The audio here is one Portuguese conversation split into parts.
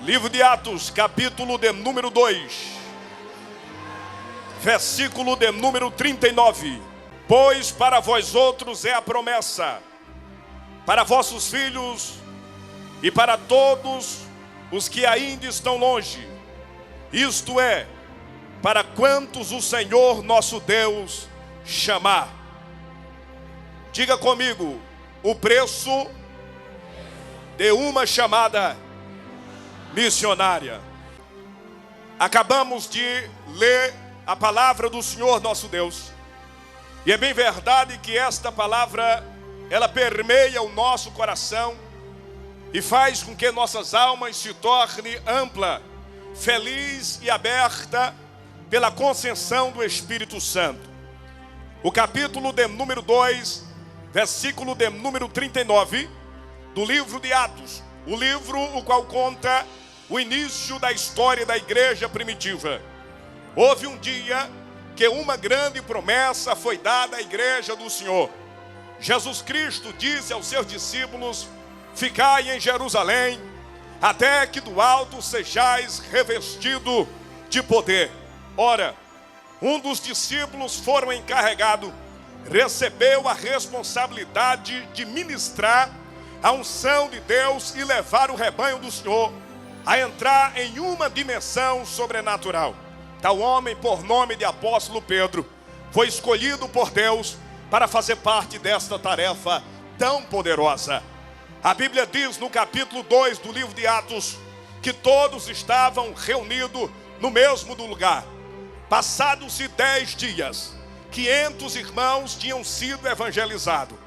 Livro de Atos, capítulo de número 2, versículo de número 39. Pois para vós outros é a promessa, para vossos filhos e para todos os que ainda estão longe, isto é, para quantos o Senhor nosso Deus chamar. Diga comigo, o preço de uma chamada missionária. Acabamos de ler a palavra do Senhor nosso Deus, e é bem verdade que esta palavra, ela permeia o nosso coração e faz com que nossas almas se tornem ampla, feliz e aberta pela concessão do Espírito Santo. O capítulo de número 2, versículo de número 39 do livro de Atos, o livro o qual conta o início da história da igreja primitiva. Houve um dia que uma grande promessa foi dada à igreja do Senhor. Jesus Cristo disse aos seus discípulos: ficai em Jerusalém, até que do alto sejais revestido de poder. Ora, um dos discípulos foram encarregado, recebeu a responsabilidade de ministrar a unção de Deus e levar o rebanho do Senhor a entrar em uma dimensão sobrenatural. Tal homem, por nome de apóstolo Pedro, foi escolhido por Deus para fazer parte desta tarefa tão poderosa. A Bíblia diz no capítulo 2 do livro de Atos que todos estavam reunidos no mesmo lugar. Passados-se 10 dias, 500 irmãos tinham sido evangelizados.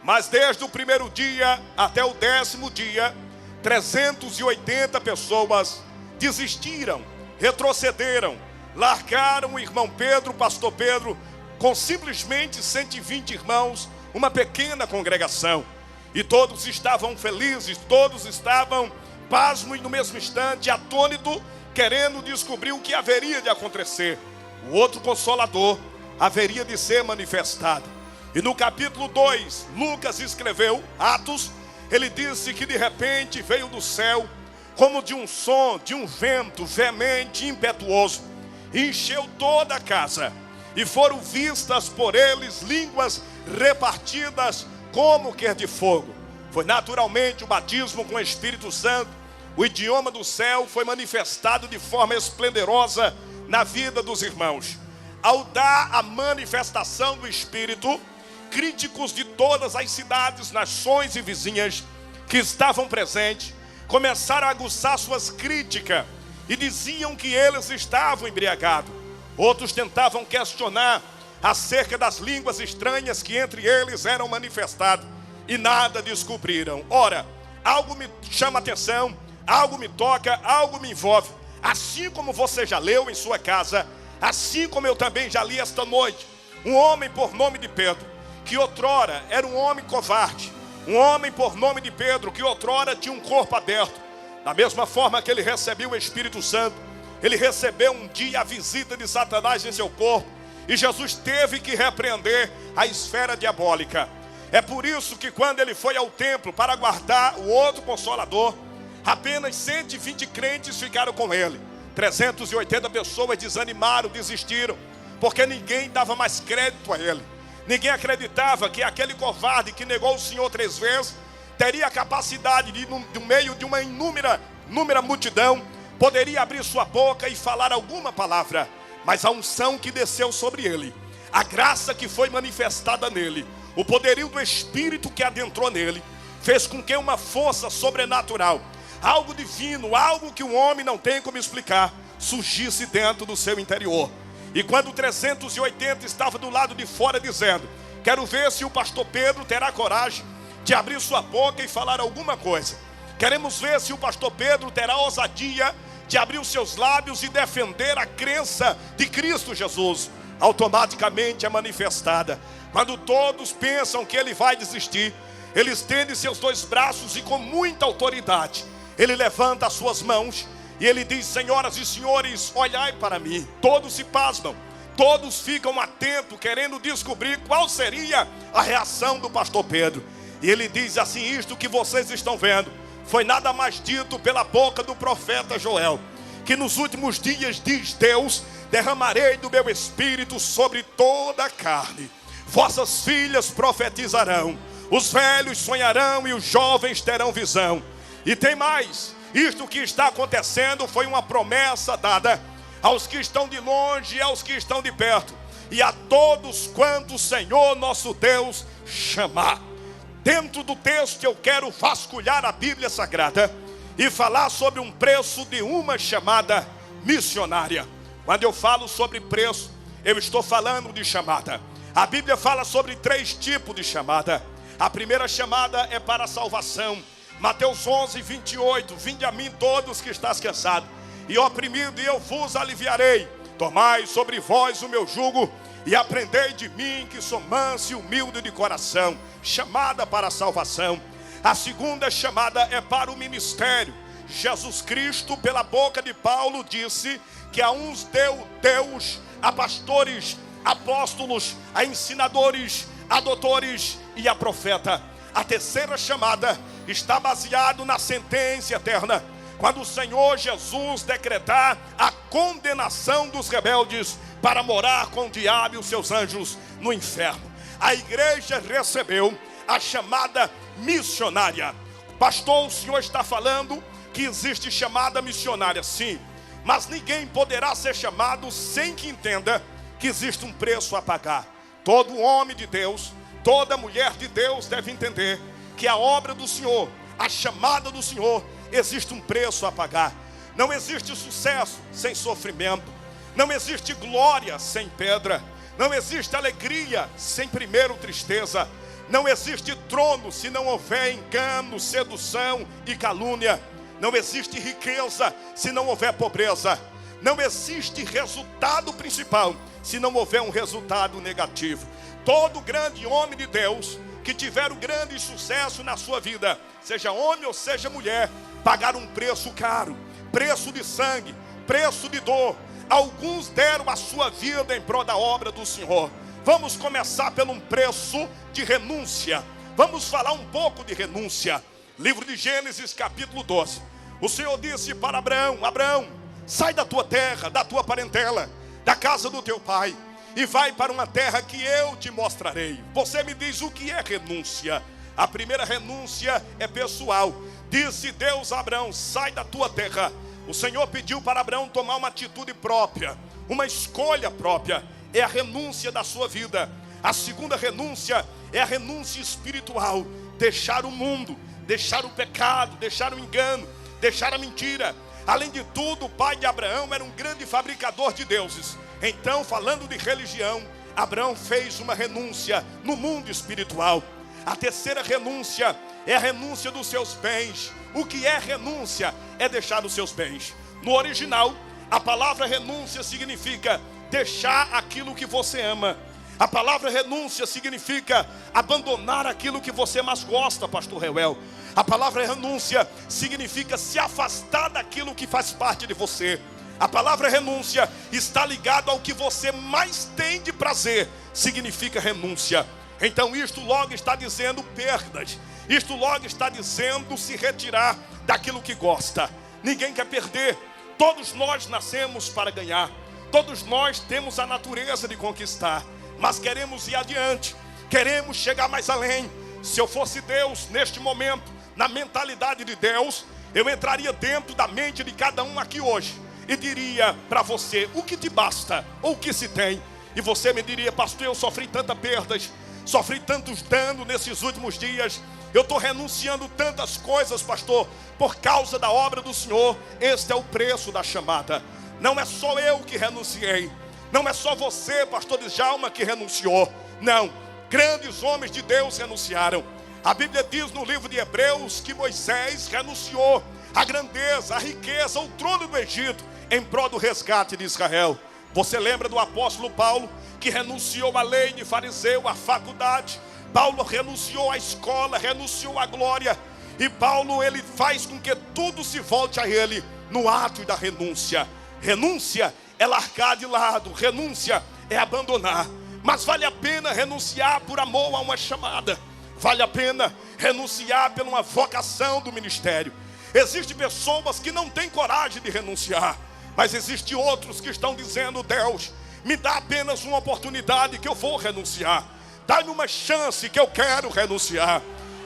Mas desde o primeiro dia até o 10º dia, 380 pessoas desistiram, retrocederam, largaram o irmão Pedro, o pastor Pedro, com simplesmente 120 irmãos, uma pequena congregação. E todos estavam felizes, todos estavam pasmos no mesmo instante, atônitos, querendo descobrir o que haveria de acontecer. O outro Consolador haveria de ser manifestado. E no capítulo 2, Lucas escreveu, Atos, ele disse que de repente veio do céu, como de um som, de um vento veemente e impetuoso, e encheu toda a casa, e foram vistas por eles línguas repartidas como que de fogo. Foi naturalmente o batismo com o Espírito Santo. O idioma do céu foi manifestado de forma esplendorosa na vida dos irmãos. Ao dar a manifestação do Espírito, críticos de todas as cidades, nações e vizinhas que estavam presentes começaram a aguçar suas críticas e diziam que eles estavam embriagados. Outros tentavam questionar acerca das línguas estranhas que entre eles eram manifestadas e nada descobriram. Ora, algo me chama a atenção, algo me toca, algo me envolve. Assim como você já leu em sua casa, assim como eu também já li esta noite, um homem por nome de Pedro, que outrora era um homem covarde, um homem por nome de Pedro, que outrora tinha um corpo aberto. Da mesma forma que ele recebeu o Espírito Santo, ele recebeu um dia a visita de Satanás em seu corpo, e Jesus teve que repreender a esfera diabólica. É por isso que quando ele foi ao templo para guardar o outro Consolador, apenas 120 crentes ficaram com ele. 380 pessoas desanimaram, desistiram, porque ninguém dava mais crédito a ele. Ninguém acreditava que aquele covarde que negou o Senhor 3 vezes teria a capacidade de, no meio de uma inúmera multidão, poderia abrir sua boca e falar alguma palavra. Mas a unção que desceu sobre ele, a graça que foi manifestada nele, o poderio do Espírito que adentrou nele, fez com que uma força sobrenatural, algo divino, algo que o homem não tem como explicar, surgisse dentro do seu interior. E quando 380 estava do lado de fora dizendo: quero ver se o pastor Pedro terá coragem de abrir sua boca e falar alguma coisa. Queremos ver se o pastor Pedro terá ousadia de abrir os seus lábios e defender a crença de Cristo Jesus. Automaticamente é manifestada. Quando todos pensam que ele vai desistir, ele estende seus 2 braços e com muita autoridade, ele levanta as suas mãos e ele diz: senhoras e senhores, olhai para mim. Todos se pasmam, todos ficam atentos, querendo descobrir qual seria a reação do pastor Pedro. E ele diz assim: isto que vocês estão vendo foi nada mais dito pela boca do profeta Joel, que nos últimos dias, diz Deus, derramarei do meu espírito sobre toda a carne. Vossas filhas profetizarão, os velhos sonharão e os jovens terão visão. E tem mais, isto que está acontecendo foi uma promessa dada aos que estão de longe e aos que estão de perto, e a todos quanto o Senhor nosso Deus chamar. Dentro do texto eu quero vasculhar a Bíblia Sagrada e falar sobre um preço de uma chamada missionária. Quando eu falo sobre preço, eu estou falando de chamada. A Bíblia fala sobre 3 tipos de chamada. A primeira chamada é para a salvação. Mateus 11, 28, vinde a mim todos que estás cansados e oprimido, e eu vos aliviarei. Tomai sobre vós o meu jugo e aprendei de mim, que sou manso e humilde de coração. Chamada para a salvação. A segunda chamada é para o ministério. Jesus Cristo, pela boca de Paulo, disse que a uns deu Deus, a pastores, apóstolos, a ensinadores, a doutores e a profeta. A terceira chamada está baseado na sentença eterna, quando o Senhor Jesus decretar a condenação dos rebeldes para morar com o diabo e os seus anjos no inferno. A igreja recebeu a chamada missionária. Pastor, o senhor está falando que existe chamada missionária, sim, mas ninguém poderá ser chamado sem que entenda que existe um preço a pagar. Todo homem de Deus, toda mulher de Deus deve entender que a obra do Senhor, a chamada do Senhor, existe um preço a pagar. Não existe sucesso sem sofrimento, não existe glória sem pedra, não existe alegria sem primeiro tristeza, não existe trono se não houver engano, sedução e calúnia, não existe riqueza se não houver pobreza, não existe resultado principal se não houver um resultado negativo. Todo grande homem de Deus que tiver um grande sucesso na sua vida, seja homem ou seja mulher, pagaram um preço caro, preço de sangue, preço de dor. Alguns deram a sua vida em prol da obra do Senhor. Vamos começar pelo um preço de renúncia. Vamos falar um pouco de renúncia. Livro de Gênesis, capítulo 12. O Senhor disse para Abraão: Abraão, sai da tua terra, da tua parentela, da casa do teu pai, e vai para uma terra que eu te mostrarei. Você me diz, o que é renúncia? A primeira renúncia é pessoal. Disse Deus a Abraão: sai da tua terra. O Senhor pediu para Abraão tomar uma atitude própria, uma escolha própria. É a renúncia da sua vida. A segunda renúncia é a renúncia espiritual. Deixar o mundo, deixar o pecado, deixar o engano, deixar a mentira. Além de tudo, o pai de Abraão era um grande fabricador de deuses. Então, falando de religião, Abraão fez uma renúncia no mundo espiritual. A terceira renúncia é a renúncia dos seus bens. O que é renúncia? É deixar os seus bens. No original, a palavra renúncia significa deixar aquilo que você ama. A palavra renúncia significa abandonar aquilo que você mais gosta, pastor Reuel. A palavra renúncia significa se afastar daquilo que faz parte de você. A palavra renúncia está ligada ao que você mais tem de prazer. Significa renúncia. Então isto logo está dizendo perdas. Isto logo está dizendo se retirar daquilo que gosta. Ninguém quer perder. Todos nós nascemos para ganhar. Todos nós temos a natureza de conquistar. Mas queremos ir adiante. Queremos chegar mais além. Se eu fosse Deus neste momento, na mentalidade de Deus, eu entraria dentro da mente de cada um aqui hoje e diria para você: o que te basta ou o que se tem? E você me diria: pastor, eu sofri tantas perdas, sofri tantos danos nesses últimos dias, eu estou renunciando tantas coisas, pastor, por causa da obra do Senhor. Este é o preço da chamada. Não é só eu que renunciei, não é só você, pastor Djalma, que renunciou. Não, grandes homens de Deus renunciaram. A Bíblia diz no livro de Hebreus que Moisés renunciou à grandeza, à riqueza, ao trono do Egito, em prol do resgate de Israel. Você lembra do apóstolo Paulo, que renunciou à lei de fariseu, à faculdade? Paulo renunciou à escola, renunciou à glória. E Paulo, ele faz com que tudo se volte a ele no ato da renúncia. Renúncia é largar de lado, renúncia é abandonar. Mas vale a pena renunciar por amor a uma chamada. vale a pena renunciar por uma vocação do ministério. Existem pessoas que não têm coragem de renunciar, mas existem outros que estão dizendo: Deus, me dá apenas uma oportunidade que eu vou renunciar. Dá-me uma chance que eu quero renunciar.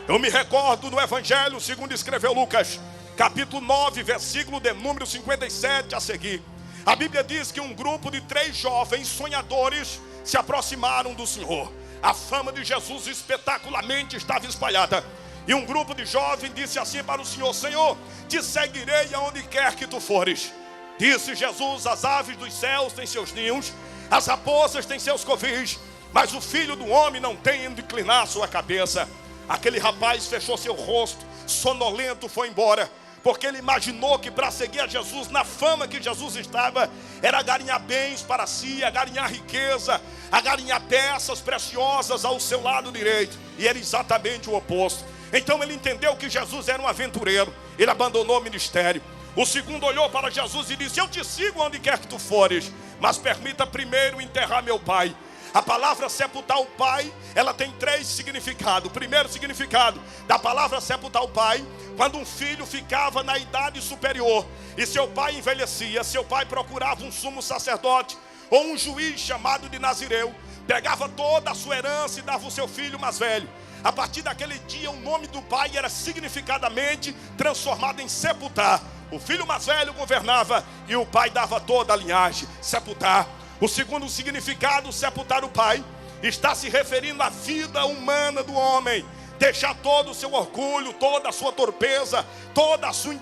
Eu me recordo do Evangelho segundo escreveu Lucas, capítulo 9, versículo de número 57 a seguir. A Bíblia diz que um grupo de 3 jovens sonhadores se aproximaram do Senhor. A fama de Jesus espetacularmente estava espalhada. E um grupo de jovens disse assim para o Senhor: Senhor, te seguirei aonde quer que tu fores. Disse Jesus: as aves dos céus têm seus ninhos, as raposas têm seus covis, mas o Filho do Homem não tem onde inclinar sua cabeça. Aquele rapaz fechou seu rosto, sonolento, foi embora, porque ele imaginou que para seguir a Jesus, na fama que Jesus estava, era garinhar bens para si, garinhar riqueza, garinhar peças preciosas ao seu lado direito. E era exatamente o oposto. Então ele entendeu que Jesus era um aventureiro. Ele abandonou o ministério. O segundo olhou para Jesus e disse: eu te sigo onde quer que tu fores, mas permita primeiro enterrar meu pai. A palavra sepultar o pai, ela tem 3 significados. O primeiro significado da palavra sepultar o pai: quando um filho ficava na idade superior e seu pai envelhecia, seu pai procurava um sumo sacerdote ou um juiz chamado de Nazireu, pegava toda a sua herança e dava o seu filho mais velho. A partir daquele dia, o nome do pai era significadamente transformado em sepultar. O filho mais velho governava e o pai dava toda a linhagem. Sepultar. O segundo significado, sepultar o pai, está se referindo à vida humana do homem. Deixar todo o seu orgulho, toda a sua torpeza, toda a sua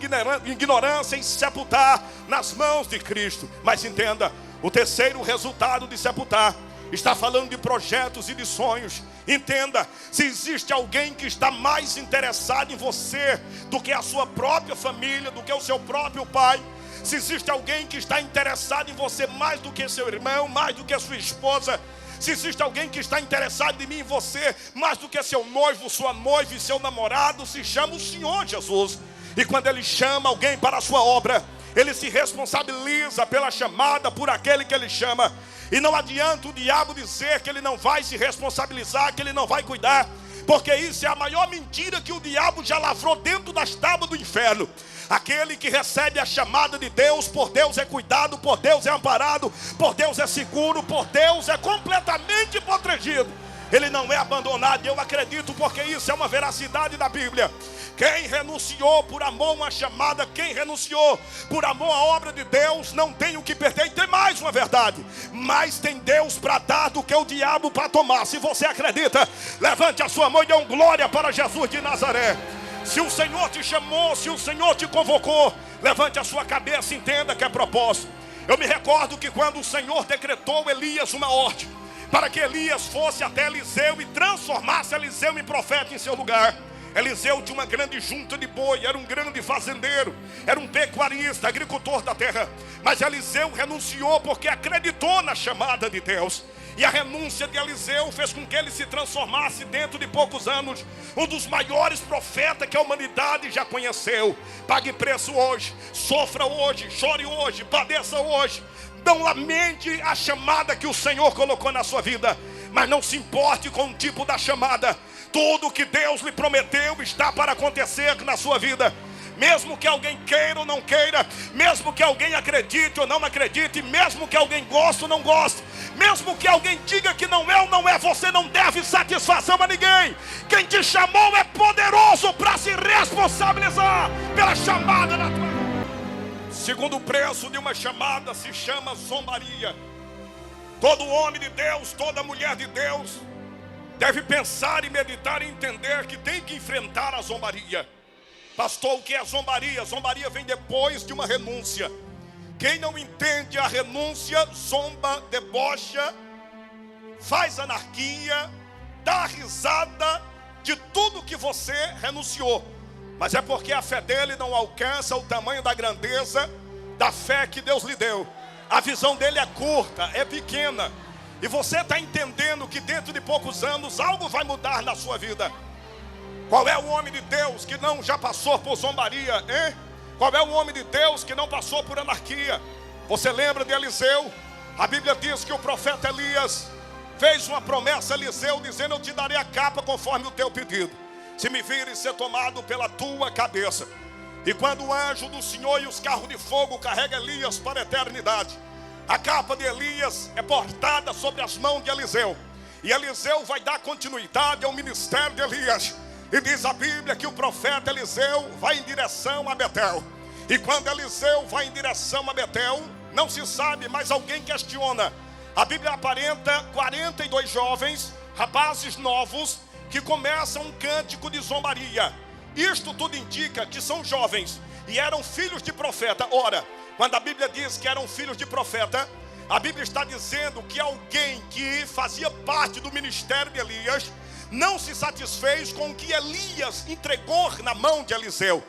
ignorância e sepultar nas mãos de Cristo. Mas entenda, o terceiro resultado de sepultar está falando de projetos e de sonhos. Entenda, se existe alguém que está mais interessado em você do que a sua própria família, do que o seu próprio pai, se existe alguém que está interessado em você mais do que seu irmão, mais do que a sua esposa, se existe alguém que está interessado em mim, em você, mais do que seu noivo, sua noiva e seu namorado, se chama o Senhor Jesus. E quando Ele chama alguém para a sua obra, Ele se responsabiliza pela chamada por aquele que Ele chama. E não adianta o diabo dizer que ele não vai se responsabilizar, que ele não vai cuidar, porque isso é a maior mentira que o diabo já lavrou dentro das tábuas do inferno. Aquele que recebe a chamada de Deus, por Deus é cuidado, por Deus é amparado, por Deus é seguro, por Deus é completamente protegido. Ele não é abandonado. Eu acredito, porque isso é uma veracidade da Bíblia. Quem renunciou por amor a uma chamada, quem renunciou por amor à obra de Deus, não tem o que perder. E tem mais uma verdade: mais tem Deus para dar do que o diabo para tomar. Se você acredita, levante a sua mão e dê um glória para Jesus de Nazaré. Se o Senhor te chamou, se o Senhor te convocou, levante a sua cabeça e entenda que é propósito. Eu me recordo que quando o Senhor decretou Elias uma ordem, para que Elias fosse até Eliseu e transformasse Eliseu em profeta em seu lugar. Eliseu tinha uma grande junta de boi, era um grande fazendeiro, era um pecuarista, agricultor da terra. Mas Eliseu renunciou porque acreditou na chamada de Deus. E a renúncia de Eliseu fez com que ele se transformasse, dentro de poucos anos, um dos maiores profetas que a humanidade já conheceu. Pague preço hoje, sofra hoje, chore hoje, padeça hoje. Não lamente a chamada que o Senhor colocou na sua vida, mas não se importe com o tipo da chamada. Tudo que Deus lhe prometeu está para acontecer na sua vida. Mesmo que alguém queira ou não queira, mesmo que alguém acredite ou não acredite, mesmo que alguém goste ou não goste, mesmo que alguém diga que não é ou não é, você não deve satisfação a ninguém. Quem te chamou é poderoso para se responsabilizar pela chamada na tua vida. Segundo preço de uma chamada se chama zombaria. Todo homem de Deus, toda mulher de Deus deve pensar e meditar e entender que tem que enfrentar a zombaria. Pastor, o que é zombaria? Zombaria vem depois de uma renúncia. Quem não entende a renúncia, zomba, debocha, faz anarquia, dá risada de tudo que você renunciou. Mas é porque a fé dele não alcança o tamanho da grandeza da fé que Deus lhe deu. A visão dele é curta, é pequena. E você está entendendo que dentro de poucos anos algo vai mudar na sua vida. Qual é o homem de Deus que não já passou por zombaria, hein? Qual é o homem de Deus que não passou por anarquia? Você lembra de Eliseu? A Bíblia diz que o profeta Elias fez uma promessa a Eliseu, dizendo: eu te darei a capa conforme o teu pedido, se me vires ser tomado pela tua cabeça. E quando o anjo do Senhor e os carros de fogo carregam Elias para a eternidade, a capa de Elias é portada sobre as mãos de Eliseu. E Eliseu vai dar continuidade ao ministério de Elias. E diz a Bíblia que o profeta Eliseu vai em direção a Betel. E quando Eliseu vai em direção a Betel, não se sabe, mas alguém questiona. A Bíblia aparenta 42 jovens, rapazes novos, que começam um cântico de zombaria. Isto tudo indica que são jovens e eram filhos de profeta. Ora, quando a Bíblia diz que eram filhos de profeta, a Bíblia está dizendo que alguém que fazia parte do ministério de Elias não se satisfez com o que Elias entregou na mão de Eliseu.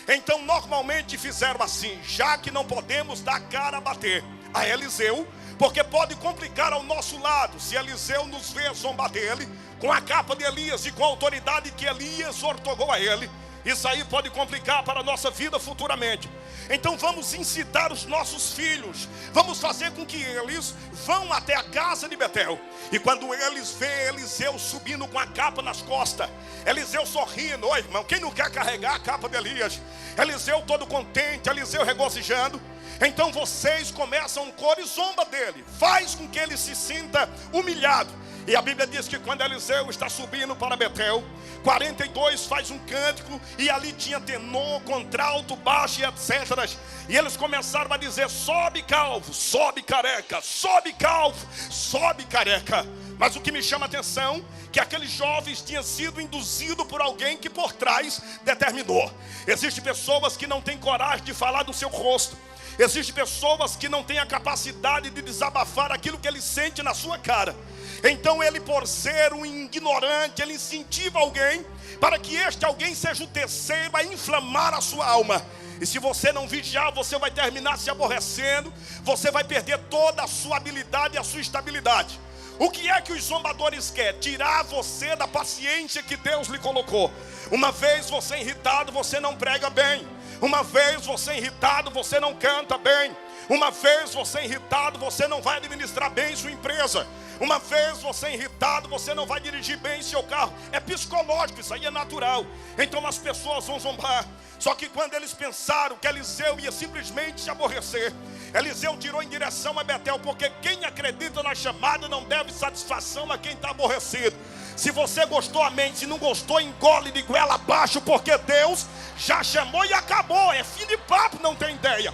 Então normalmente fizeram assim: já que não podemos dar cara a bater a Eliseu, porque pode complicar ao nosso lado, se Eliseu nos vê zombar dele, com a capa de Elias e com a autoridade que Elias ortogou a ele, isso aí pode complicar para a nossa vida futuramente. Então vamos incitar os nossos filhos, vamos fazer com que eles vão até a casa de Betel. E quando eles veem Eliseu subindo com a capa nas costas, Eliseu sorrindo: oi irmão, quem não quer carregar a capa de Elias? Eliseu todo contente, Eliseu regozijando. Então vocês começam um coro e zomba dele, faz com que ele se sinta humilhado. E a Bíblia diz que quando Eliseu está subindo para Betel, 42 faz um cântico, e ali tinha tenor, contralto, baixo e etc. E eles começaram a dizer: sobe calvo, sobe careca, sobe calvo, sobe careca. Mas o que me chama a atenção, que aqueles jovens tinham sido induzidos por alguém que por trás determinou. Existem pessoas que não têm coragem de falar do seu rosto. Existem pessoas que não têm a capacidade de desabafar aquilo que ele sente na sua cara. Então ele, por ser um ignorante, ele incentiva alguém para que este alguém seja o terceiro a inflamar a sua alma. E se você não vigiar, você vai terminar se aborrecendo, você vai perder toda a sua habilidade e a sua estabilidade. O que é que os zombadores querem? Tirar você da paciência que Deus lhe colocou. Uma vez você irritado, você não prega bem. Uma vez você irritado, você não canta bem. Uma vez você irritado, você não vai administrar bem sua empresa. Uma vez você irritado, você não vai dirigir bem seu carro. É psicológico, isso aí é natural. Então as pessoas vão zombar. Só que quando eles pensaram que Eliseu ia simplesmente se aborrecer, Eliseu tirou em direção a Betel, porque quem acredita na chamada não deve satisfação a quem está aborrecido. Se você gostou, amém. Se não gostou, engole de goela abaixo, porque Deus já chamou e acabou. É fim de papo, não tem ideia.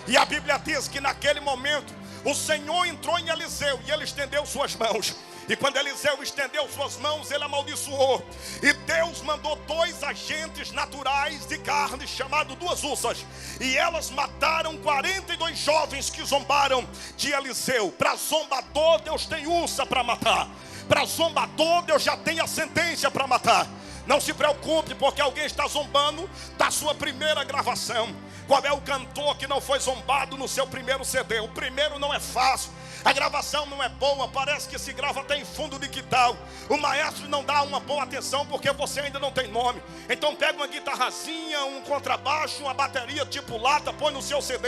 E a Bíblia diz que naquele momento o Senhor entrou em Eliseu e ele estendeu suas mãos. E quando Eliseu estendeu suas mãos, ele amaldiçoou. E Deus mandou 2 agentes naturais de carne, chamados 2 ursas. E elas mataram 42 jovens que zombaram de Eliseu. Para zombador, Deus tem ursa para matar. Para zombador, Deus já tem a sentença para matar. Não se preocupe, porque alguém está zombando da sua primeira gravação. Qual é o cantor que não foi zombado no seu primeiro CD? O primeiro não é fácil. A gravação não é boa, parece que se grava até em fundo de quintal. O maestro não dá uma boa atenção porque você ainda não tem nome. Então pega uma guitarrazinha, um contrabaixo, uma bateria tipo lata, põe no seu CD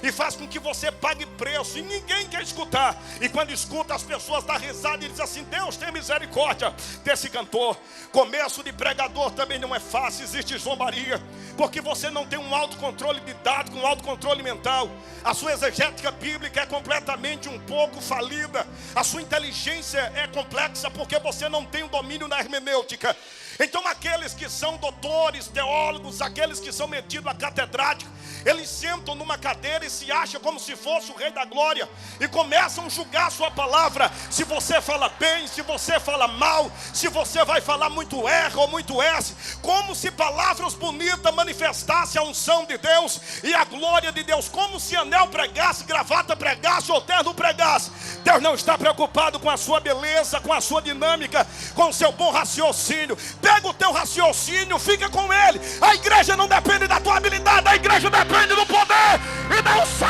e faz com que você pague preço. E ninguém quer escutar. E quando escuta, as pessoas dão risada e dizem assim: Deus tem misericórdia desse cantor. Começo de pregador também não é fácil, existe zombaria, porque você não tem um autocontrole didático, um autocontrole mental. A sua exegética bíblica é completamente um pouco falida. A sua inteligência é complexa porque você não tem o domínio na hermenêutica. Então aqueles que são doutores, teólogos, aqueles que são metidos a catedrático, eles sentam numa cadeira e se acham como se fosse o rei da glória e começam a julgar a sua palavra. Se você fala bem, se você fala mal, se você vai falar muito R ou muito S, como se palavras bonitas manifestassem a unção de Deus e a glória de Deus, como se anel pregasse, gravata pregasse ou terno pregasse. Deus não está preocupado com a sua beleza, com a sua dinâmica, com o seu bom raciocínio. Pega o teu raciocínio, fica com ele. A igreja não depende da tua habilidade, a igreja depende do poder e da unção.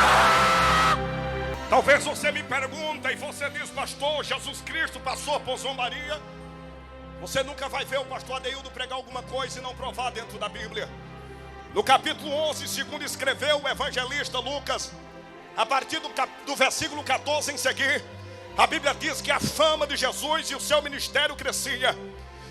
Talvez você me pergunte e você diz: pastor, Jesus Cristo passou por zombaria. Você nunca vai ver o pastor Adeildo pregar alguma coisa e não provar dentro da Bíblia. No capítulo 11, segundo escreveu o evangelista Lucas, a partir do versículo 14 em seguir, A Bíblia diz que a fama de Jesus e o seu ministério crescia.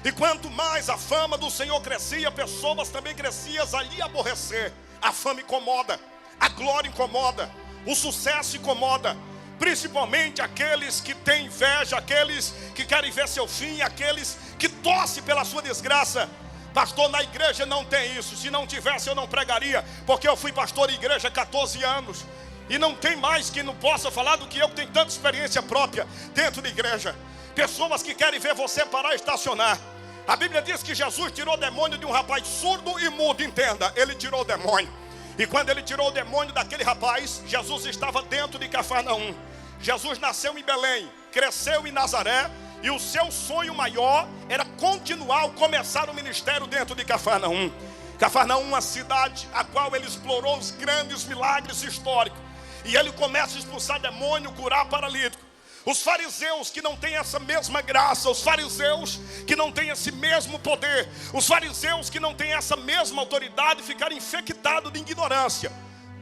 E quanto mais a fama do Senhor crescia, pessoas também cresciam a lhe aborrecer. A fama incomoda, a glória incomoda, o sucesso incomoda. Principalmente aqueles que têm inveja, aqueles que querem ver seu fim, aqueles que torcem pela sua desgraça. Pastor, na igreja não tem isso. Se não tivesse eu não pregaria, porque eu fui pastor de igreja há 14 anos. E não tem mais que não possa falar do que eu, que tenho tanta experiência própria dentro da igreja. Pessoas que querem ver você parar e estacionar. A Bíblia diz que Jesus tirou o demônio de um rapaz surdo e mudo, entenda. Ele tirou o demônio. E quando ele tirou o demônio daquele rapaz, Jesus estava dentro de Cafarnaum. Jesus nasceu em Belém, cresceu em Nazaré. E o seu sonho maior era continuar, começar o ministério dentro de Cafarnaum. Cafarnaum, uma cidade a qual ele explorou os grandes milagres históricos. E ele começa a expulsar demônio, curar paralítico. Os fariseus que não têm essa mesma graça, os fariseus que não têm esse mesmo poder, os fariseus que não têm essa mesma autoridade, ficaram infectados de ignorância.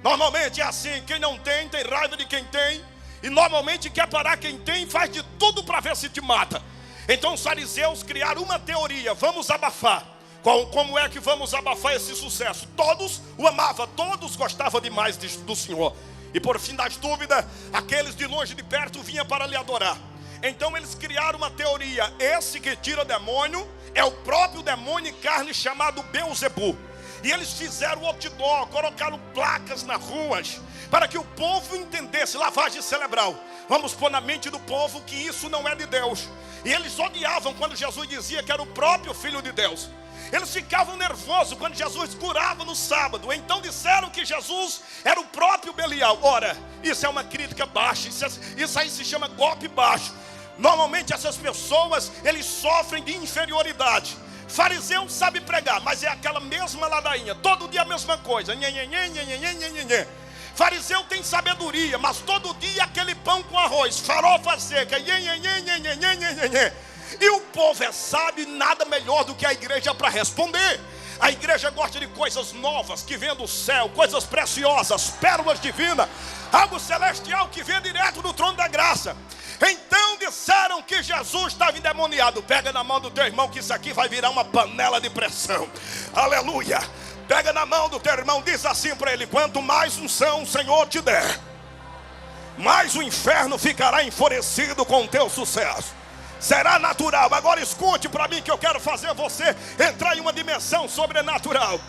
Normalmente é assim, quem não tem raiva de quem tem. E normalmente quer parar quem tem e faz de tudo para ver se te mata. Então os fariseus criaram uma teoria: vamos abafar. Como é que vamos abafar esse sucesso? Todos o amavam, todos gostavam demais do Senhor. E por fim das dúvidas, aqueles de longe e de perto vinham para lhe adorar. Então eles criaram uma teoria: esse que tira demônio é o próprio demônio em carne chamado Beelzebu. E eles fizeram outdoor, colocaram placas nas ruas, para que o povo entendesse, lavagem cerebral. Vamos pôr na mente do povo que isso não é de Deus. E eles odiavam quando Jesus dizia que era o próprio Filho de Deus. Eles ficavam nervosos quando Jesus curava no sábado. Então disseram que Jesus era o próprio Belial. Ora, isso é uma crítica baixa, isso aí se chama golpe baixo. Normalmente essas pessoas, eles sofrem de inferioridade. Fariseu sabe pregar, mas é aquela mesma ladainha, todo dia a mesma coisa. Fariseu tem sabedoria, mas todo dia aquele pão com arroz, farofa seca. E o povo é sábio, e nada melhor do que a igreja para responder. A igreja gosta de coisas novas que vêm do céu, coisas preciosas, pérolas divinas, algo celestial que vem direto do trono da graça. Então disseram que Jesus estava endemoniado. Pega na mão do teu irmão que isso aqui vai virar uma panela de pressão. Aleluia. Pega na mão do teu irmão, diz assim para ele: quanto mais unção o Senhor te der, mais o inferno ficará enfurecido com o teu sucesso. Será natural. Agora escute para mim que eu quero fazer você entrar em uma dimensão sobrenatural.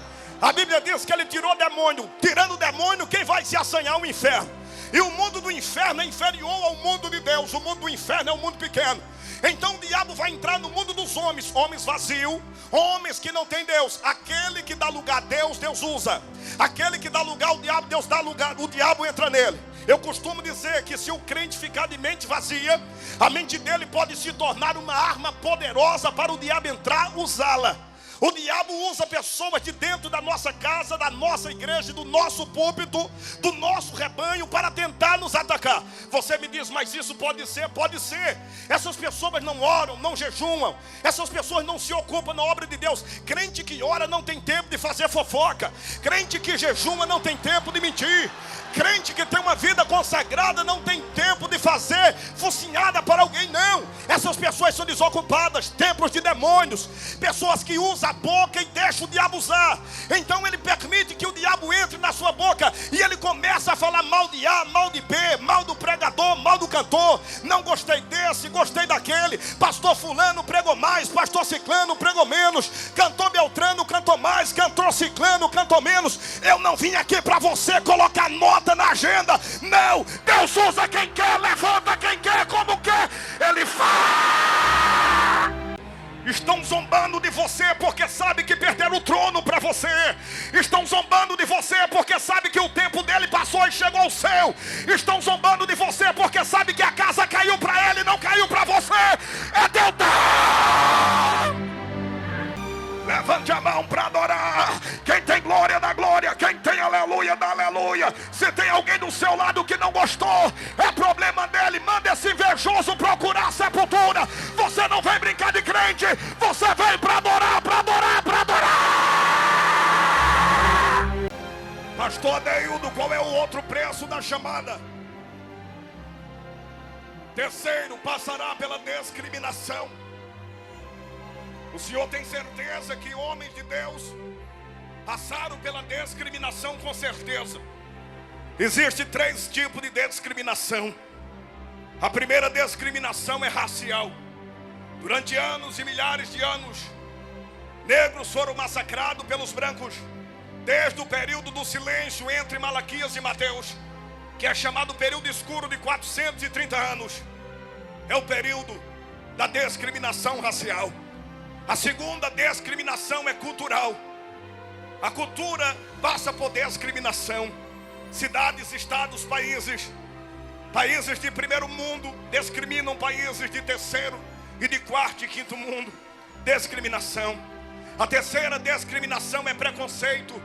A Bíblia diz que ele tirou demônio. Tirando o demônio, quem vai se assanhar? O inferno. E o mundo do inferno é inferior ao mundo de Deus. O mundo do inferno é um mundo pequeno. Então o diabo vai entrar no mundo dos homens. Homens vazios, homens que não têm Deus. Aquele que dá lugar a Deus, Deus usa. Aquele que dá lugar ao diabo, Deus dá lugar, o diabo entra nele. Eu costumo dizer que se o crente ficar de mente vazia, a mente dele pode se tornar uma arma poderosa para o diabo entrar, usá-la. O diabo usa pessoas de dentro da nossa casa, da nossa igreja, do nosso púlpito, do nosso rebanho, para tentar nos atacar. Você me diz, mas isso pode ser? Pode ser. Essas pessoas não oram, não jejuam. Essas pessoas não se ocupam na obra de Deus. Crente que ora não tem tempo de fazer fofoca. Crente que jejuma não tem tempo de mentir. Crente que tem uma vida consagrada não tem tempo de fazer focinhada para alguém, não. Essas pessoas são desocupadas, templos de demônios, pessoas que usam a boca e deixam o diabo usar. Então ele permite que o diabo entre na sua boca e ele começa a falar mal de A, mal de B, mal do pregador, mal do cantor. Não gostei desse, gostei daquele. Pastor fulano pregou mais, pastor ciclano pregou menos, cantor Beltrano cantou mais, cantor ciclano cantou menos. Eu não vim aqui para você colocar nota na agenda, não. Deus usa quem quer, levanta quem quer, como quer, Ele faz. Estão zombando de você porque sabe que perderam o trono para você. Estão zombando de você porque sabe que o tempo dele passou e chegou ao céu. Estão zombando de você porque sabe que a casa caiu para ele, não caiu para você. É teu dom. Levante a mão para adorar. Quem tem glória dá glória, quem tem aleluia dá aleluia. Se tem alguém do seu lado que não gostou, é problema dele. Manda esse invejoso procurar a sepultura. Você não vem brincar de crente, você vem para adorar, para adorar, para adorar. Pastor Adeildo, qual é o outro preço da chamada? Terceiro, passará pela discriminação. O Senhor tem certeza que homens de Deus passaram pela discriminação com certeza. Existem 3 tipos de discriminação. A primeira discriminação é racial. Durante anos e milhares de anos, negros foram massacrados pelos brancos. Desde o período do silêncio entre Malaquias e Mateus, que é chamado período escuro de 430 anos. É o período da discriminação racial. A segunda discriminação é cultural. A cultura passa por discriminação. Cidades, estados, países de primeiro mundo discriminam países de terceiro e de quarto e quinto mundo. Discriminação. A terceira discriminação é preconceito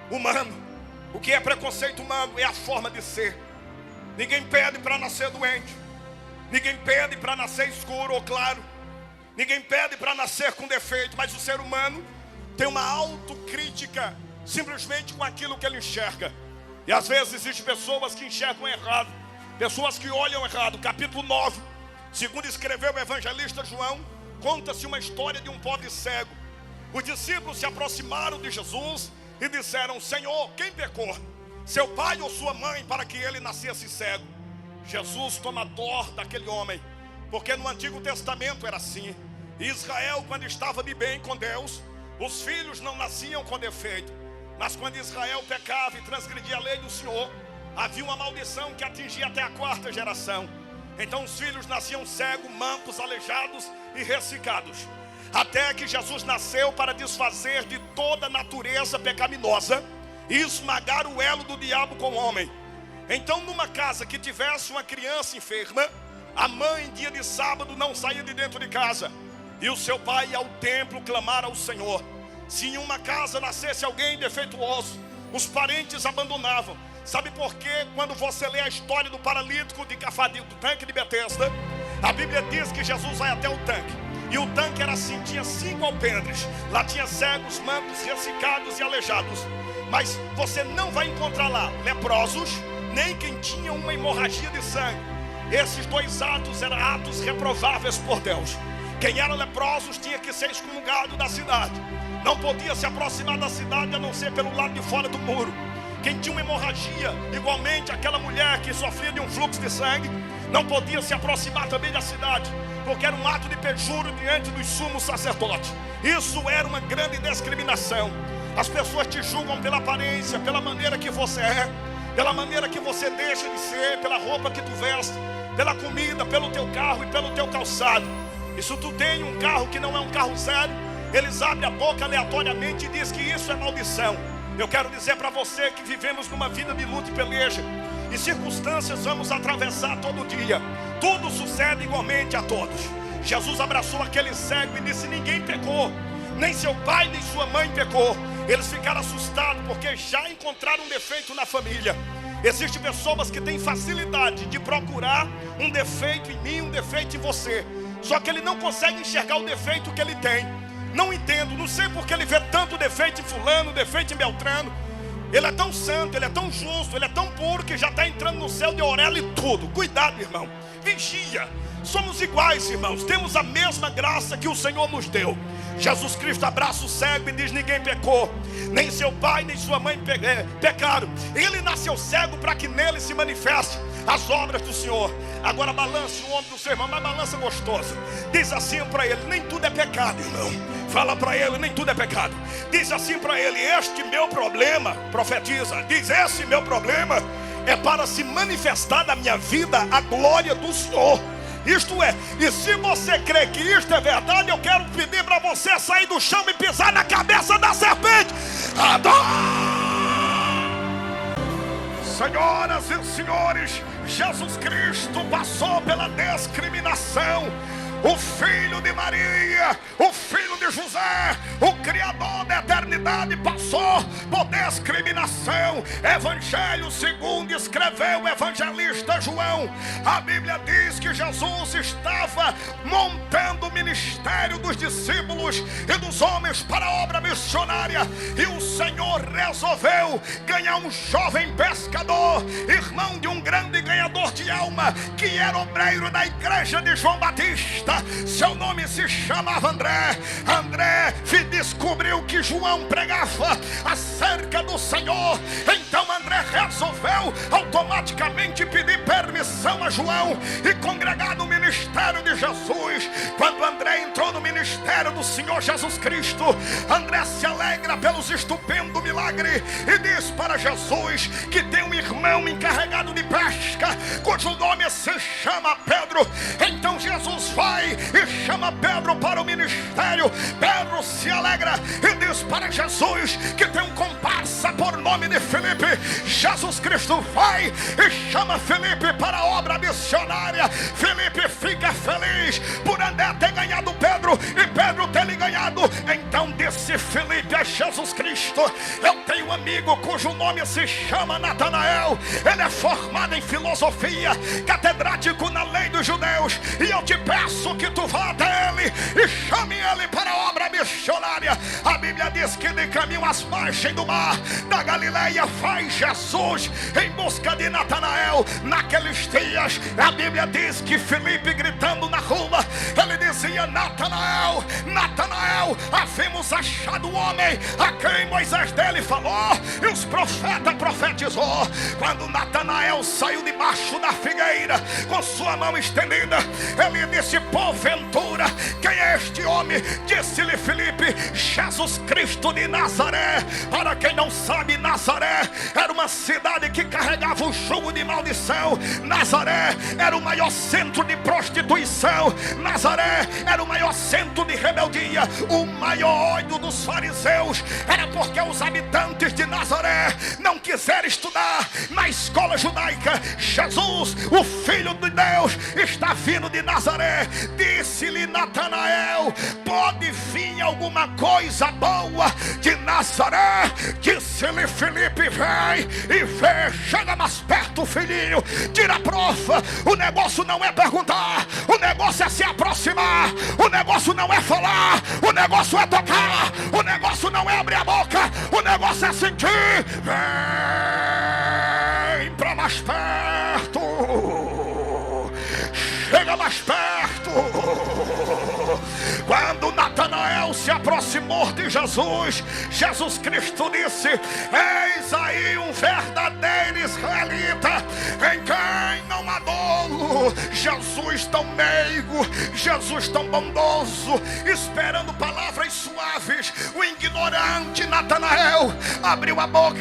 humano. O que é preconceito humano? É a forma de ser. Ninguém pede para nascer doente. Ninguém pede para nascer escuro ou claro. Ninguém pede para nascer com defeito. Mas o ser humano tem uma autocrítica simplesmente com aquilo que ele enxerga. E às vezes existem pessoas que enxergam errado, pessoas que olham errado. Capítulo 9, segundo escreveu o evangelista João, conta-se uma história de um pobre cego. Os discípulos se aproximaram de Jesus e disseram: Senhor, quem pecou? Seu pai ou sua mãe, para que ele nascesse cego? Jesus toma dó daquele homem, porque no Antigo Testamento era assim. Israel, quando estava de bem com Deus, os filhos não nasciam com defeito. Mas quando Israel pecava e transgredia a lei do Senhor, havia uma maldição que atingia até a 4ª geração. Então os filhos nasciam cegos, mancos, aleijados e ressecados. Até que Jesus nasceu para desfazer de toda a natureza pecaminosa e esmagar o elo do diabo com o homem. Então, numa casa que tivesse uma criança enferma, a mãe, em dia de sábado, não saía de dentro de casa, e o seu pai ia ao templo clamar ao Senhor. Se em uma casa nascesse alguém defeituoso, os parentes abandonavam. Sabe por quê? Quando você lê a história do paralítico de Cafarnaum, do tanque de Betesda, a Bíblia diz que Jesus vai até o tanque. E o tanque era assim, tinha 5 alpendres. Lá tinha cegos, mancos, ressecados e aleijados. Mas você não vai encontrar lá leprosos, nem quem tinha uma hemorragia de sangue. Esses 2 atos eram atos reprováveis por Deus. Quem era leprosos tinha que ser excomungado da cidade. Não podia se aproximar da cidade a não ser pelo lado de fora do muro. Quem tinha uma hemorragia, igualmente aquela mulher que sofria de um fluxo de sangue, não podia se aproximar também da cidade, porque era um ato de perjúrio diante dos sumos sacerdotes. Isso era uma grande discriminação. As pessoas te julgam pela aparência, pela maneira que você é, pela maneira que você deixa de ser, pela roupa que tu veste, pela comida, pelo teu carro e pelo teu calçado. E se tu tem um carro que não é um carro zero, eles abrem a boca aleatoriamente e dizem que isso é maldição. Eu quero dizer para você que vivemos numa vida de luta e peleja, e circunstâncias vamos atravessar todo dia. Tudo sucede igualmente a todos. Jesus abraçou aquele cego e disse: ninguém pecou, nem seu pai nem sua mãe pecou. Eles ficaram assustados porque já encontraram um defeito na família. Existem pessoas que têm facilidade de procurar um defeito em mim, um defeito em você, só que ele não consegue enxergar o defeito que ele tem. Não entendo, não sei porque ele vê tanto defeito em fulano, defeito em Beltrano. Ele é tão santo, ele é tão justo, ele é tão puro que já está entrando no céu de orelha e tudo. Cuidado, irmão, vigia. Somos iguais, irmãos, temos a mesma graça que o Senhor nos deu. Jesus Cristo abraça o cego e diz: ninguém pecou, nem seu pai nem sua mãe pecaram. Ele nasceu cego para que nele se manifeste as obras do Senhor. Agora balance o ombro do seu irmão, mas balança gostoso. Diz assim para ele: nem tudo é pecado, irmão. Fala para ele: nem tudo é pecado. Diz assim para ele: este meu problema, profetiza, diz: esse meu problema é para se manifestar na minha vida a glória do Senhor. Isto é, e se você crê que isto é verdade, eu quero pedir para você sair do chão e pisar na cabeça da serpente. Adora! Senhoras e senhores, Jesus Cristo passou pela discriminação. O filho de Maria, o filho de José, o Criador da eternidade, humanidade passou por discriminação. Evangelho segundo escreveu o evangelista João. A Bíblia diz que Jesus estava montando o ministério dos discípulos e dos homens para a obra missionária, e o Senhor resolveu ganhar um jovem pescador, irmão de um grande ganhador de alma, que era obreiro da igreja de João Batista. Seu nome se chamava André. André descobriu que João pregava acerca do Senhor. Então André resolveu automaticamente pedir permissão a João e congregar no ministério de Jesus. Quando André entrou no ministério do Senhor Jesus Cristo, André se alegra pelos estupendos milagres e diz para Jesus que tem um irmão encarregado de pesca, cujo nome se chama Pedro. Então Jesus vai e chama Pedro para o ministério. Pedro se alegra e diz para Jesus que tem um comparsa por nome de Felipe. Jesus Cristo vai e chama Felipe para a obra missionária. Felipe fica feliz por André ter ganhado Pedro e Pedro ter lhe ganhado. Então disse Felipe a Jesus Cristo: eu tenho um amigo cujo nome se chama Natanael. Ele é formado em filosofia, catedrático na lei dos judeus, e eu te peço que tu vá até ele e chame ele para a obra missionária. A Bíblia diz que de caminho às margens do mar da Galileia vai Jesus em busca de Natanael. Naqueles dias a Bíblia diz que Felipe, gritando na rua, ele dizia: Natanael, Natanael, havemos achado o homem a quem Moisés dele falou e os profetas profetizou. Quando Natanael saiu debaixo da figueira com sua mão estendida, ele disse: porventura, quem é este homem? Disse-lhe Felipe: Jesus Cristo de Nazaré. Para quem não sabe, Nazaré era uma cidade que carregava o jugo de maldição. Nazaré era o maior centro de prostituição. Nazaré era o maior centro de rebeldia. O maior ódio dos fariseus era porque os habitantes de Nazaré não quiseram estudar na escola judaica. Jesus, o Filho de Deus, está vindo de Nazaré. Disse-lhe Natanael: pode vir alguma coisa boa de Nazaré? Disse-lhe Felipe: vem e vê. Chega mais perto, filhinho. Tira a prova. O negócio não é perguntar, o negócio é se aproximar. O negócio não é falar, o negócio é tocar. O negócio não é abrir a boca, o negócio é sentir. Vem pra mais perto. Chega mais perto. Quando Natanael se aproximou de Jesus, Jesus Cristo disse: eis aí um verdadeiro israelita, em quem não há dolo. Jesus tão meigo, Jesus tão bondoso, esperando palavras suaves. O ignorante Natanael abriu a boca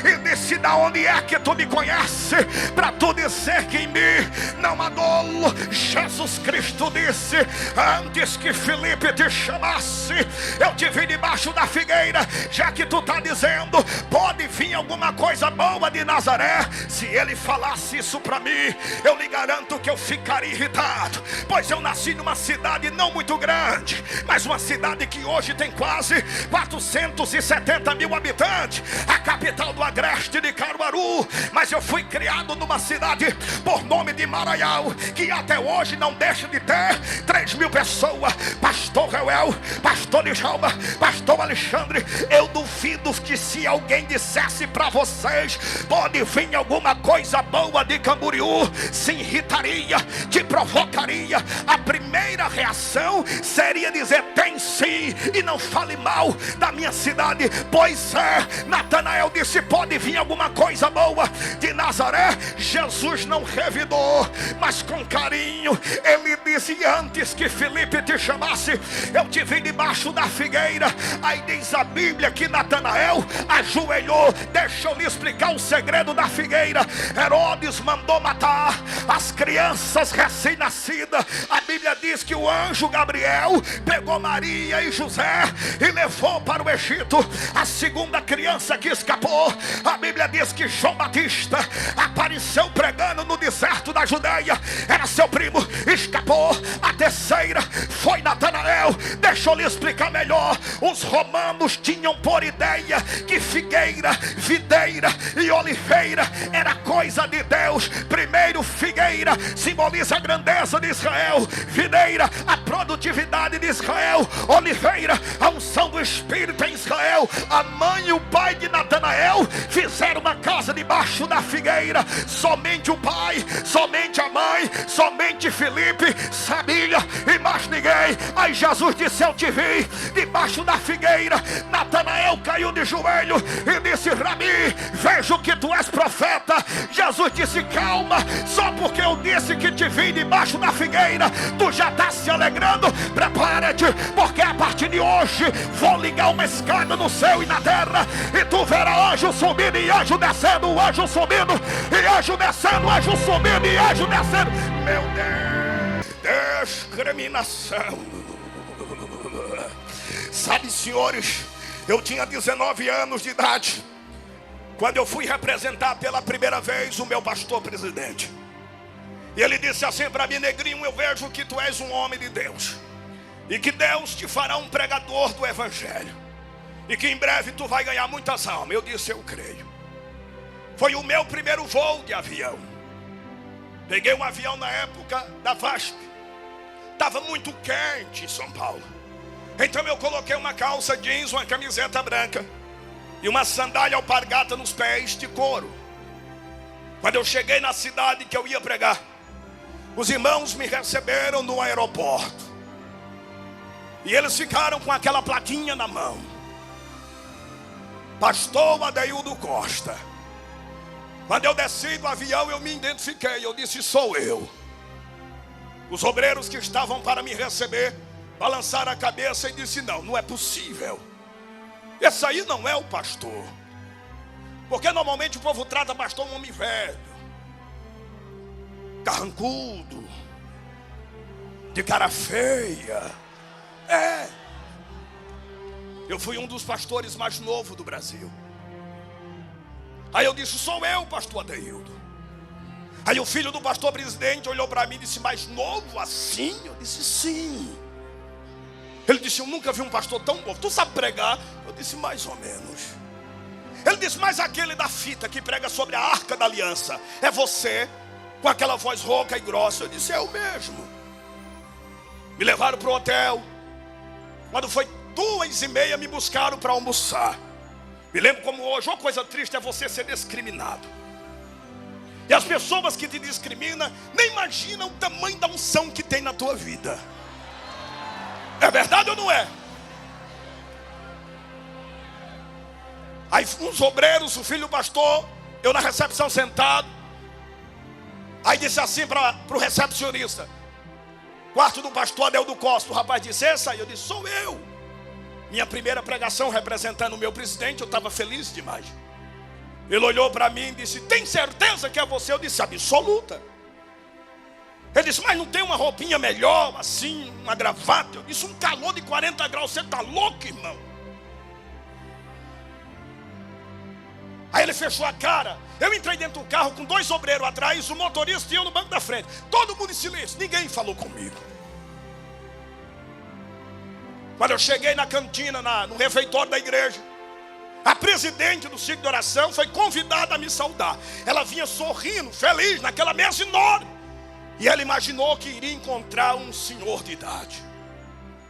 e disse: da onde é que tu me conhece para tu dizer que em mim não há dolo? Jesus Cristo disse: antes que Felipe te chamasse, eu te vi debaixo da figueira. Já que tu está dizendo, pode vir alguma coisa boa de Nazaré, se ele falasse isso para mim, eu lhe garanto que eu ficaria irritado. Pois eu nasci numa cidade não muito grande, mas uma cidade que hoje tem quase 470 mil habitantes, a capital do agreste de Caruaru. Mas eu fui criado numa cidade por nome de Maraial, que até hoje não deixa de ter 3 mil pessoas. Pastor Reuel, pastor Djalma, pastor Alexandre, eu duvido que se alguém dissesse para vocês, pode vir alguma coisa boa de Camboriú, se irritaria, te provocaria. A primeira reação seria dizer: tem sim, e não fale mal da minha cidade. Pois é, Natanael disse: pode vir alguma coisa boa de Nazaré. Jesus não revidou, mas com carinho ele disse: antes que Felipe te chamasse, eu te vi debaixo da figueira. Aí diz a Bíblia que Natanael ajoelhou. Deixa eu lhe explicar o segredo da figueira. Herodes mandou matar as crianças recém-nascidas. A Bíblia diz que o anjo Gabriel pegou Maria e José e levou para o Egito. A segunda criança que escapou, a Bíblia diz que João Batista apareceu pregando no deserto da Judeia, era seu primo, escapou. A terceira foi Natanael. Deixa Deixa eu lhe explicar melhor. Os romanos tinham por ideia que figueira, videira e oliveira era coisa de Deus. Primeiro, figueira simboliza a grandeza de Israel, videira a produtividade de Israel, oliveira a unção do Espírito em Israel. A mãe e o pai de Natanael fizeram uma casa debaixo da figueira. Somente o pai, somente a mãe, somente Filipe sabia e mais ninguém. Aí Jesus disse: eu te vi debaixo da figueira. Natanael caiu de joelho e disse: Rabi, vejo que tu és profeta. Jesus disse: calma, só porque eu disse que te vi debaixo da figueira, tu já está se alegrando? Prepara-te, porque a partir de hoje vou ligar uma escada no céu e na terra, e tu verás anjo subindo e anjo descendo, anjo subindo e anjo descendo, anjo subindo e anjo descendo. Meu Deus, discriminação. Sabe, senhores, eu tinha 19 anos de idade quando eu fui representar pela primeira vez o meu pastor presidente. E ele disse assim para mim: negrinho, eu vejo que tu és um homem de Deus, e que Deus te fará um pregador do evangelho, e que em breve tu vai ganhar muitas almas. Eu disse: eu creio. Foi o meu primeiro voo de avião. Peguei um avião na época da VASP. Estava muito quente em São Paulo. Então eu coloquei uma calça jeans, uma camiseta branca e uma sandália alpargata nos pés de couro. Quando eu cheguei na cidade que eu ia pregar, os irmãos me receberam no aeroporto. E eles ficaram com aquela plaquinha na mão: Pastor Adeildo Costa. Quando eu desci do avião, eu me identifiquei. Eu disse: sou eu. Os obreiros que estavam para me receber balançaram a cabeça e disse: não, não é possível. Esse aí não é o pastor. Porque normalmente o povo trata pastor um homem velho, carrancudo, de cara feia. Eu fui um dos pastores mais novos do Brasil. Aí eu disse: sou eu, pastor Adeildo. Aí o filho do pastor presidente olhou para mim e disse: mais novo assim? Eu disse: sim. Ele disse: eu nunca vi um pastor tão novo. Tu sabe pregar? Eu disse: mais ou menos. Ele disse: mas aquele da fita que prega sobre a Arca da Aliança é você, com aquela voz rouca e grossa? Eu disse: é eu mesmo. Me levaram para o hotel. Quando foi 2h30 me buscaram para almoçar. Me lembro como hoje. Uma coisa triste é você ser discriminado. E as pessoas que te discriminam nem imaginam o tamanho da unção que tem na tua vida. É verdade ou não é? Aí uns obreiros, o filho do pastor, eu na recepção sentado. Aí disse assim para o recepcionista: quarto do pastor Adeildo Costa. O rapaz disse: esse aí? Eu disse: sou eu. Minha primeira pregação representando o meu presidente, eu estava feliz demais. Ele olhou para mim e disse: tem certeza que é você? Eu disse: absoluta. Ele disse: mas não tem uma roupinha melhor, assim, uma gravata? Eu disse: um calor de 40 graus, você está louco, irmão? Aí ele fechou a cara. Eu entrei dentro do carro com 2 obreiros atrás, o motorista e eu no banco da frente. Todo mundo em silêncio, ninguém falou comigo. Quando eu cheguei na cantina, no refeitório da igreja, a presidente do ciclo de oração foi convidada a me saudar. Ela vinha sorrindo, feliz, naquela mesa enorme. E ela imaginou que iria encontrar um senhor de idade,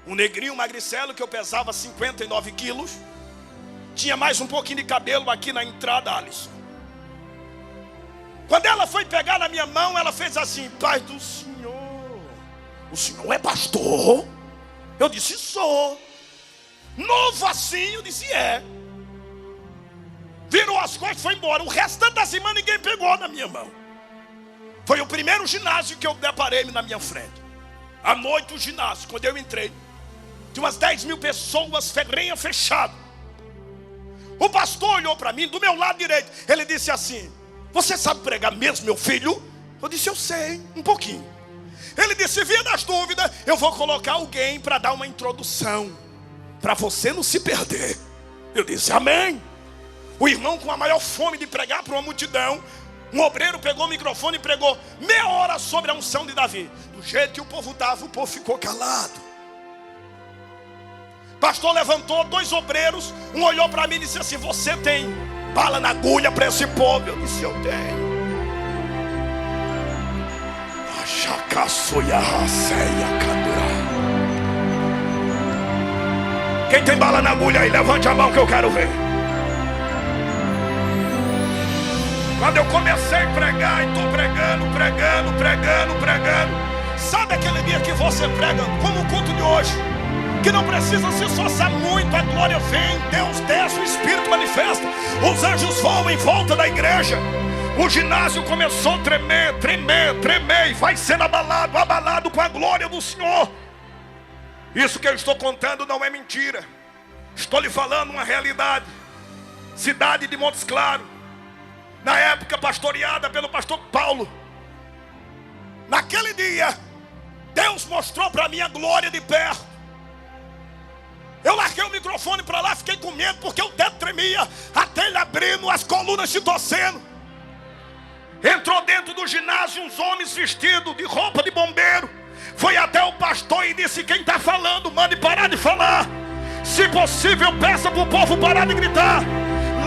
um negrinho magricelo, que eu pesava 59 quilos. Tinha mais um pouquinho de cabelo aqui na entrada, Alisson. Quando ela foi pegar na minha mão, ela fez assim: paz do Senhor. O senhor é pastor? Eu disse: sou. Novo assim? Eu disse: é. Virou as costas e foi embora. O restante da semana ninguém pegou na minha mão. Foi o primeiro ginásio que eu deparei na minha frente. À noite o ginásio, quando eu entrei, tinha umas 10 mil pessoas, ferrenha fechado. O pastor olhou para mim, do meu lado direito. Ele disse assim: você sabe pregar mesmo, meu filho? Eu disse: eu sei, um pouquinho. Ele disse: via das dúvidas, eu vou colocar alguém para dar uma introdução, para você não se perder. Eu disse: amém. O irmão com a maior fome de pregar para uma multidão, um obreiro pegou o microfone e pregou meia hora sobre a unção de Davi. Do jeito que o povo estava, o povo ficou calado. Pastor levantou 2 obreiros. Um olhou para mim e disse assim: você tem bala na agulha para esse povo? Eu disse: eu tenho. Quem tem bala na agulha aí, levante a mão que eu quero ver. Quando eu comecei a pregar, e estou pregando. Sabe aquele dia que você prega, como o culto de hoje, que não precisa se esforçar muito, a glória vem, Deus desce, o Espírito manifesta, os anjos voam em volta da igreja. O ginásio começou a tremer, e vai sendo abalado com a glória do Senhor. Isso que eu estou contando não é mentira. Estou lhe falando uma realidade. Cidade de Montes Claros, na época pastoreada pelo pastor Paulo. Naquele dia, Deus mostrou para mim a glória de perto. Eu larguei o microfone para lá, fiquei com medo, porque o teto tremia, a telha abrindo, as colunas se torcendo. Entrou dentro do ginásio uns homens vestidos de roupa de bombeiro. Foi até o pastor e disse: quem está falando, mande parar de falar. Se possível, peça para o povo parar de gritar.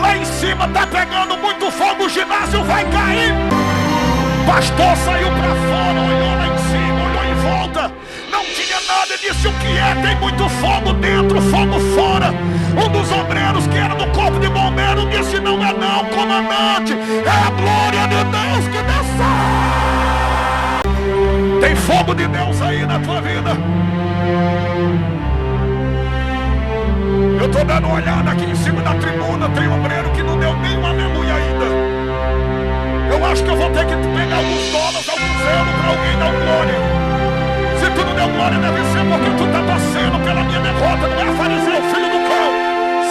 Lá em cima está pegando muito fogo, o ginásio vai cair. Pastor saiu para fora, olhou lá em cima, olhou em volta. Não tinha nada e disse: o que é? Tem muito fogo dentro, fogo fora. Um dos obreiros que era do corpo de bombeiro disse: não é não, comandante, é a glória de Deus que desceu. Tem fogo de Deus aí na tua vida. Eu estou dando uma olhada aqui em cima da tribuna, tem obreiro que não deu nem um aleluia ainda. Eu acho que eu vou ter que pegar alguns dólares, alguns euros para alguém dar glória. Se tu não deu glória, deve ser porque tu está torcendo pela minha derrota. Não é fariseu, filho do cão.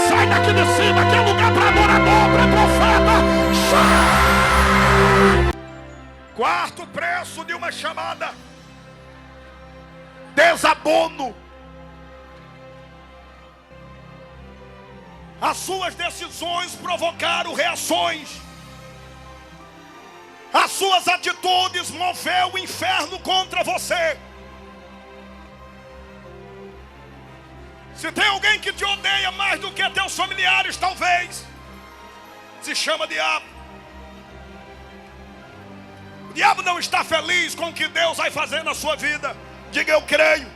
Sai daqui de cima, que é lugar para adorador, para profeta. Sai! Quarto preço de uma chamada: desabono. As suas decisões provocaram reações. As suas atitudes moveu o inferno contra você. Se tem alguém que te odeia mais do que teus familiares, talvez, se chama diabo. O diabo não está feliz com o que Deus vai fazer na sua vida. Diga: eu creio.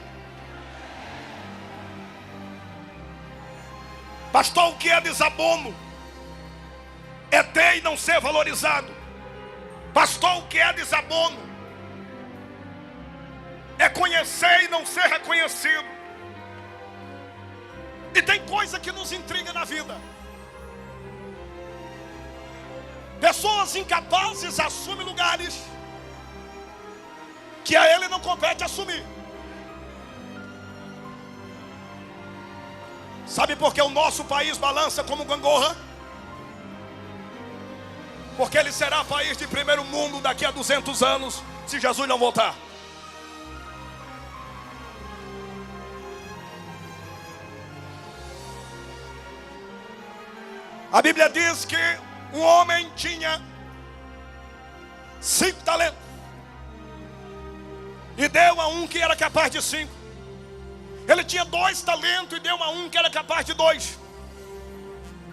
Pastor, o que é desabono? É ter e não ser valorizado. Pastor, o que é desabono? É conhecer e não ser reconhecido. E tem coisa que nos intriga na vida. Pessoas incapazes assumem lugares que a ele não compete assumir. Sabe por que o nosso país balança como gangorra? Porque ele será país de primeiro mundo daqui a 200 anos, se Jesus não voltar. A Bíblia diz que um homem tinha 5 talentos e deu a um que era capaz de 5. Ele tinha 2 talentos e deu a um que era capaz de 2.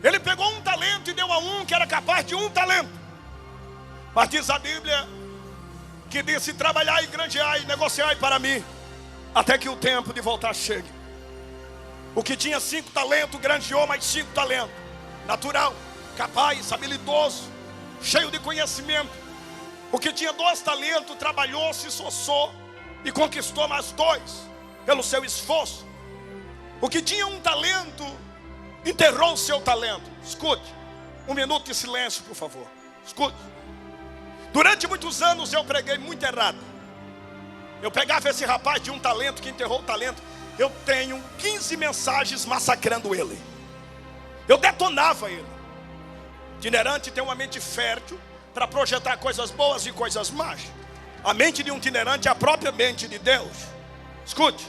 Ele pegou 1 talento e deu a um que era capaz de 1 talento. Mas diz a Bíblia que disse: trabalhai, granjeai, negociai para mim, até que o tempo de voltar chegue. O que tinha 5 talentos, granjeou mais 5 talentos. Natural, capaz, habilidoso, cheio de conhecimento. O que tinha 2 talentos, trabalhou, se esforçou e conquistou mais 2 pelo seu esforço. O que tinha 1 talento, enterrou o seu talento. Escute, 1 minuto de silêncio, por favor. Escute. Durante muitos anos eu preguei muito errado. Eu pegava esse rapaz de 1 talento que enterrou o talento. Eu tenho 15 mensagens massacrando ele. Eu detonava ele. Itinerante tem uma mente fértil para projetar coisas boas e coisas más. A mente de um itinerante é a própria mente de Deus. Escute.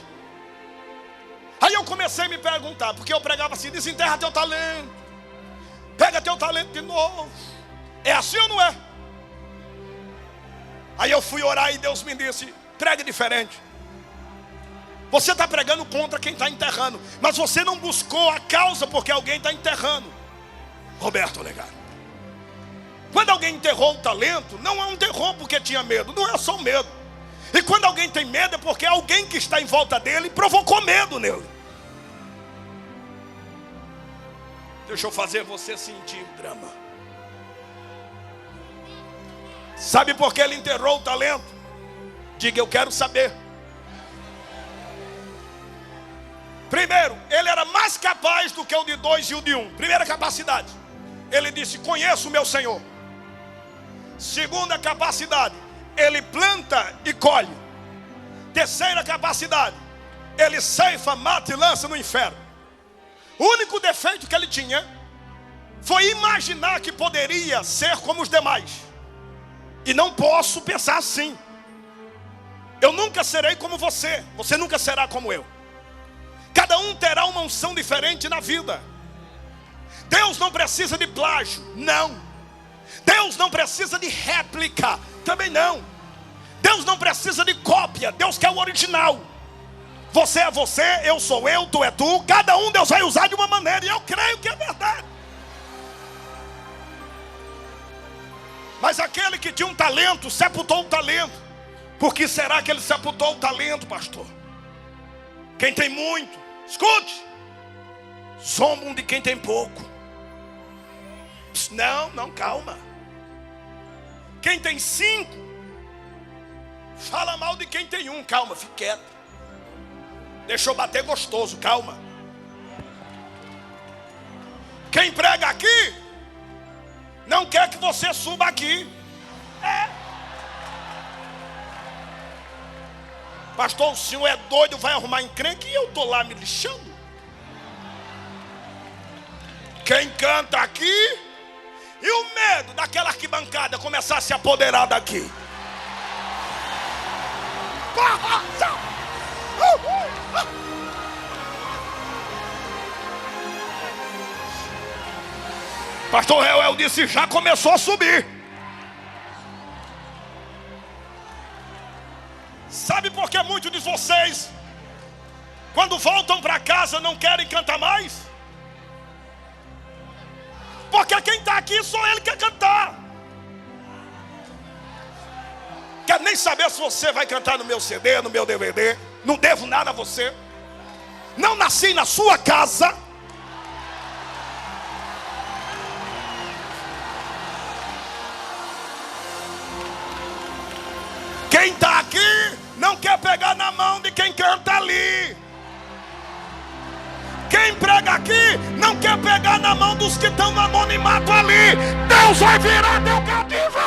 Aí eu comecei a me perguntar, porque eu pregava assim: desenterra teu talento, pega teu talento de novo. É assim ou não é? Aí eu fui orar e Deus me disse: pregue diferente. Você está pregando contra quem está enterrando, mas você não buscou a causa porque alguém está enterrando. Roberto Olegário, quando alguém enterrou o talento, não enterrou porque tinha medo, não é só o medo. E quando alguém tem medo é porque alguém que está em volta dele provocou medo nele. Deixa eu fazer você sentir o drama. Sabe por que ele enterrou o talento? Diga, eu quero saber. Primeiro, ele era mais capaz do que o de 2 e o de 1. Primeira capacidade, ele disse, conheço o meu Senhor. Segunda capacidade, ele planta e colhe. Terceira capacidade, ele ceifa, mata e lança no inferno. O único defeito que ele tinha foi imaginar que poderia ser como os demais. E não posso pensar assim. Eu nunca serei como você, você nunca será como eu. Cada um terá uma unção diferente na vida. Deus não precisa de plágio, não. Deus não precisa de réplica, também não. Deus não precisa de cópia, Deus quer o original. Você é você, eu sou eu, tu é tu. Cada um Deus vai usar de uma maneira, e eu creio que é verdade. Mas aquele que tinha um talento, sepultou o talento. Por que será que ele sepultou o talento, pastor? Quem tem muito, escute, zombam de quem tem pouco. Não, calma. Quem tem 5, fala mal de quem tem 1. Calma, fique quieto. Deixa eu bater gostoso, calma. Quem prega aqui não quer que você suba aqui. Pastor, o senhor é doido, vai arrumar encrenca e eu estou lá me lixando. Quem canta aqui, e o medo daquela arquibancada começar a se apoderar daqui. Pastor Reuel disse, já começou a subir. Sabe por que muitos de vocês, quando voltam para casa, não querem cantar mais? Porque quem está aqui, só ele quer cantar. Quero nem saber se você vai cantar no meu CD, no meu DVD. Não devo nada a você. Não nasci na sua casa. Quem está aqui não quer pegar na mão de quem canta ali. Quem prega aqui não quer pegar na mão dos que estão no anonimato ali. Deus vai virar teu cativo.